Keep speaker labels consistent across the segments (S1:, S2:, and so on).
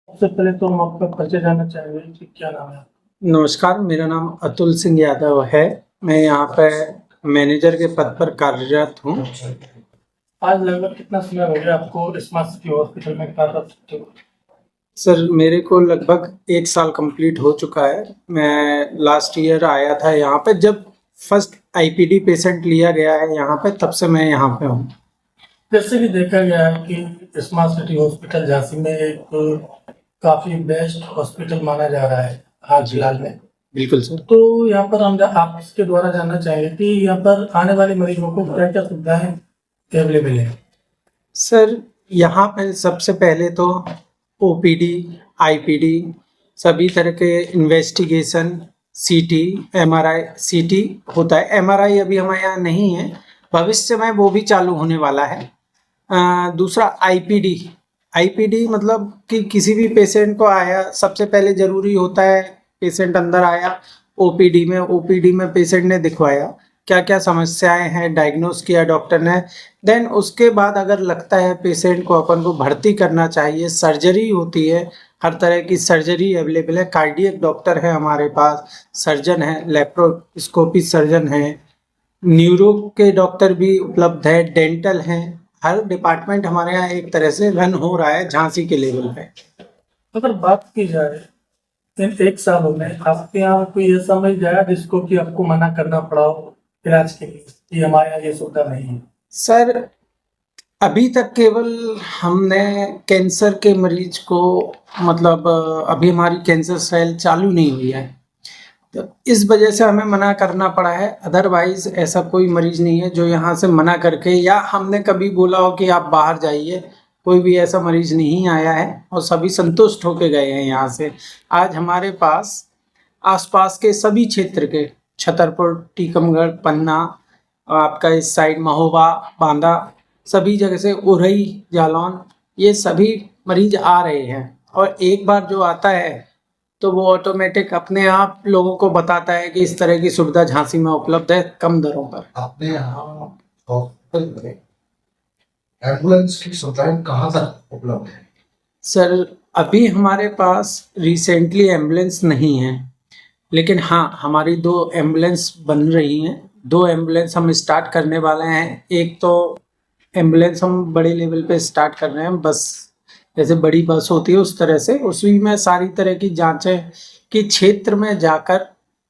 S1: सबसे पहले तो हम आपका परिचय जानना चाहेंगे कि क्या नाम है आपका?
S2: नमस्कार, मेरा नाम अतुल सिंह यादव है। मैं यहाँ पे मैनेजर के पद पर कार्यरत हूँ।
S1: आज लगभग कितना समय हो गया आपको स्मार्ट सिटी हॉस्पिटल में कार्यरत होते हुए?
S2: सर, मेरे को लगभग 1 साल कंप्लीट हो चुका है। मैं लास्ट ईयर आया था यहाँ पे, जब फर्स्ट आईपीडी पेशेंट लिया गया है यहाँ पे, तब से मैं यहाँ पे हूँ।
S1: जैसे कि देखा गया है कि स्मार्ट सिटी हॉस्पिटल झांसी में एक काफी बेस्ट हॉस्पिटल माना जा रहा है हाल फिलहाल में।
S2: बिल्कुल सर।
S1: तो यहाँ पर हम आपके द्वारा जानना चाहेंगे कि यहाँ पर आने वाले मरीजों को क्या क्या सुविधाएं अवेलेबल है?
S2: सर, यहाँ पे सबसे पहले तो ओपीडी, आईपीडी, सभी तरह के इन्वेस्टिगेशन, सीटी, एमआरआई। सीटी होता है, एमआरआई अभी हमारे यहाँ नहीं है, भविष्य में वो भी चालू होने वाला है। दूसरा आईपीडी। आईपीडी मतलब कि किसी भी पेशेंट को आया, सबसे पहले जरूरी होता है पेशेंट अंदर आया ओपीडी में पेशेंट ने दिखवाया क्या क्या समस्याएं हैं, डायग्नोस किया डॉक्टर ने। देन उसके बाद अगर लगता है पेशेंट को अपन को भर्ती करना चाहिए, सर्जरी होती है, हर तरह की सर्जरी अवेलेबल है। कार्डियक डॉक्टर है हमारे पास, सर्जन है, लेप्रोस्कोपी सर्जन है, न्यूरो के डॉक्टर भी उपलब्ध है, डेंटल हैं। हर डिपार्टमेंट हमारे यहाँ एक तरह से रन हो रहा है झांसी के लेवल पे।
S1: अगर बात की जाए इन 1 सालों में आपके यहाँ कोई ऐसा मरीज आया जिसको कि आपको मना करना पड़ा हो इलाज के लिए कि हमारे यहाँ ये सुविधा नहीं है?
S2: सर, अभी तक केवल हमने कैंसर के मरीज को, मतलब अभी हमारी कैंसर सेल चालू नहीं हुई है, तो इस वजह से हमें मना करना पड़ा है। अदरवाइज ऐसा कोई मरीज नहीं है जो यहाँ से मना करके, या हमने कभी बोला हो कि आप बाहर जाइए, कोई भी ऐसा मरीज नहीं आया है और सभी संतुष्ट होके गए हैं यहाँ से। आज हमारे पास आसपास के सभी क्षेत्र के, छतरपुर, टीकमगढ़, पन्ना, आपका इस साइड महोबा, बांदा, सभी जगह से, उरई, जालौन, ये सभी मरीज आ रहे हैं। और एक बार जो आता है तो वो ऑटोमेटिक अपने आप लोगों को बताता है कि इस तरह की सुविधा झांसी में उपलब्ध है कम दरों पर।
S3: अपने यहाँ हॉस्पिटल में एम्बुलेंस की सुविधाएं कहाँ तक उपलब्ध है?
S2: सर, अभी हमारे पास रिसेंटली एम्बुलेंस नहीं है, लेकिन हाँ, हमारी 2 एम्बुलेंस बन रही हैं। 2 एम्बुलेंस हम स्टार्ट करने वाले हैं। एक तो एम्बुलेंस हम बड़े लेवल पे स्टार्ट कर रहे हैं, बस जैसे बड़ी बस होती है उस तरह से, उसी में सारी तरह की जांचें कि क्षेत्र में जाकर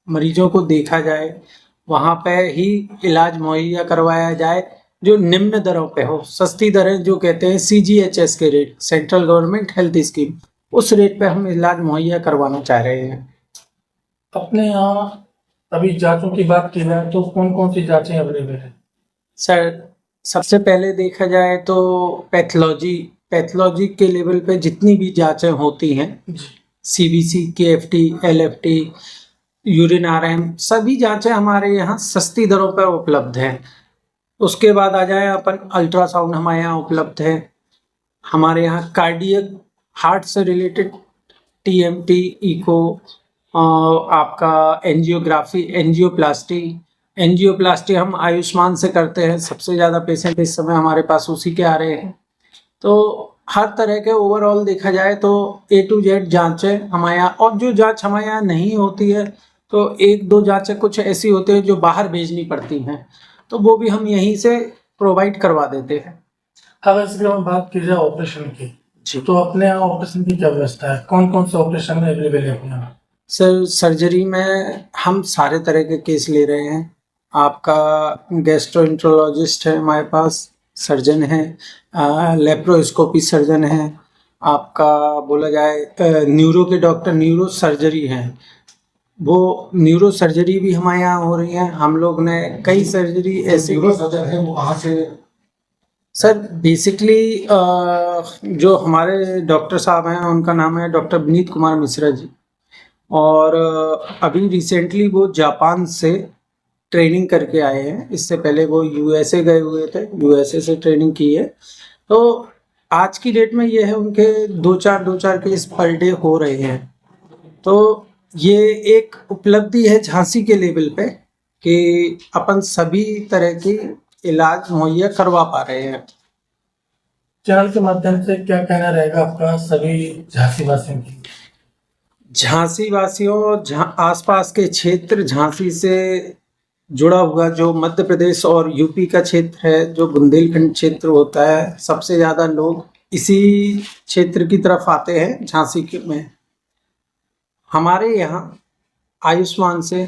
S2: मरीजों को देखा जाए, वहाँ पे ही इलाज मुहैया करवाया जाए जो निम्न दरों पे हो। सस्ती दरें जो कहते हैं सीजीएचएस के rate, central government health scheme, उस रेट पे हम इलाज मुहैया करवाना चाह रहे हैं।
S1: अपने यहाँ अभी जांचों की बात की जाए तो कौन कौन सी जांचें अवेलेबल है?
S2: सर, सबसे पहले देखा जाए तो पैथोलॉजी के लेवल पे जितनी भी जांचें होती हैं, CBC, KFT, LFT, urine RM, सभी जांचें हमारे यहाँ सस्ती दरों पर उपलब्ध हैं। उसके बाद आ जाए अपन, अल्ट्रासाउंड हमारे यहाँ उपलब्ध है। हमारे यहाँ कार्डियक, हार्ट से रिलेटेड, टीएमटी, इको, आपका एंजियोग्राफी, एंजियोप्लास्टी हम आयुष्मान से करते हैं। सबसे ज़्यादा पेशेंट इस समय हमारे पास उसी के आ रहे हैं। तो हर तरह के ओवरऑल देखा जाए तो A to Z जांचें हमारे यहाँ, और जो जांच हमारे यहाँ नहीं होती है तो 1-2 जांचें कुछ ऐसी होती है जो बाहर भेजनी पड़ती हैं, तो वो भी हम यहीं से प्रोवाइड करवा देते हैं।
S1: अगर इसकी हम बात की जाए ऑपरेशन की,
S2: जी।
S1: तो अपने यहाँ ऑपरेशन की क्या व्यवस्था है? कौन कौन से ऑपरेशन में अवेलेबल है अपने यहाँ?
S2: सर, सर्जरी में हम सारे तरह के केस ले रहे हैं। आपका गैस्ट्रोएंटरोलॉजिस्ट है हमारे पास, सर्जन है, लेप्रोस्कोपी सर्जन है, आपका बोला जाए न्यूरो के डॉक्टर, न्यूरो सर्जरी हैं, वो न्यूरो सर्जरी भी हमारे यहाँ हो रही है। हम लोग ने कई सर्जरी ऐसी,
S3: न्यूरो सर्जन है वो कहाँ से?
S2: सर बेसिकली जो हमारे डॉक्टर साहब हैं उनका नाम है डॉक्टर विनीत कुमार मिश्रा जी, और अभी रिसेंटली वो जापान से ट्रेनिंग करके आए हैं। इससे पहले वो यूएसए गए हुए थे, यूएसए से ट्रेनिंग की है। तो आज की डेट में ये है, उनके 2-4 केस पर डे हो रहे हैं। तो ये एक उपलब्धि है झांसी के लेवल पे कि अपन सभी तरह की इलाज मुहैया करवा पा रहे हैं।
S1: चैनल के माध्यम से क्या कहना रहेगा आपका सभी झांसी वासियों की?
S2: झांसी वासियों, आसपास के क्षेत्र, झांसी से जुड़ा हुआ जो मध्य प्रदेश और यूपी का क्षेत्र है, जो बुंदेलखंड क्षेत्र होता है, सबसे ज़्यादा लोग इसी क्षेत्र की तरफ आते हैं। झांसी में हमारे यहाँ आयुष्मान से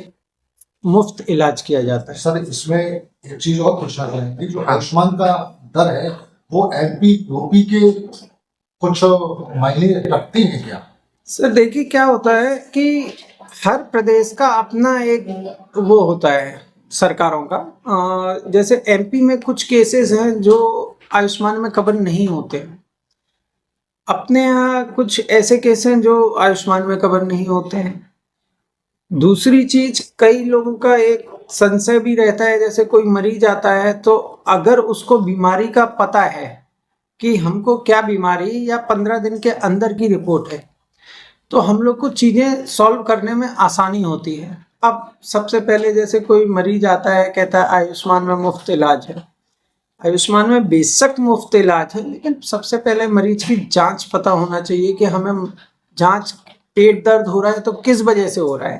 S2: मुफ्त इलाज किया जाता है।
S3: सर इसमें एक चीज और पूछना चाहेंगे, जो आयुष्मान का दर है वो एमपी यूपी के कुछ मायने रखते हैं क्या?
S2: सर देखिए, क्या होता है कि हर प्रदेश का अपना एक वो होता है सरकारों का। जैसे एमपी में कुछ केसेस हैं जो आयुष्मान में कवर नहीं होते। अपने यहाँ कुछ ऐसे केस हैं जो आयुष्मान में कवर नहीं होते हैं। दूसरी चीज, कई लोगों का एक संशय भी रहता है, जैसे कोई मरीज आता है तो अगर उसको बीमारी का पता है कि हमको क्या बीमारी, या 15 दिन के अंदर की रिपोर्ट है, तो हम लोग को चीज़ें सॉल्व करने में आसानी होती है। अब सबसे पहले जैसे कोई मरीज आता है, कहता है आयुष्मान में मुफ्त इलाज है। आयुष्मान में बेशक मुफ्त इलाज है, लेकिन सबसे पहले मरीज की जांच पता होना चाहिए कि हमें जांच, पेट दर्द हो रहा है तो किस वजह से हो रहा है।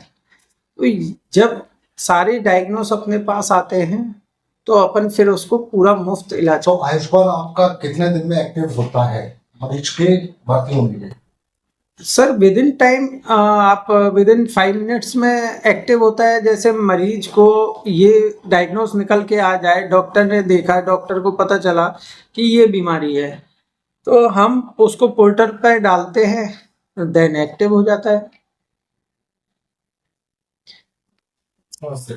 S2: तो जब सारे डायग्नोस अपने पास आते हैं तो अपन फिर उसको पूरा मुफ्त इलाज।
S3: तो आयुष्मान आपका कितने दिन में एक्टिव होता है मरीज के भर्ती होने के?
S2: सर विद इन टाइम, आप विद इन 5 मिनट्स में एक्टिव होता है। जैसे मरीज को ये डायग्नोस निकल के आ जाए, डॉक्टर ने देखा, डॉक्टर को पता चला कि ये बीमारी है, तो हम उसको पोर्टल पर डालते हैं, देन एक्टिव हो जाता है।
S3: नमस्ते।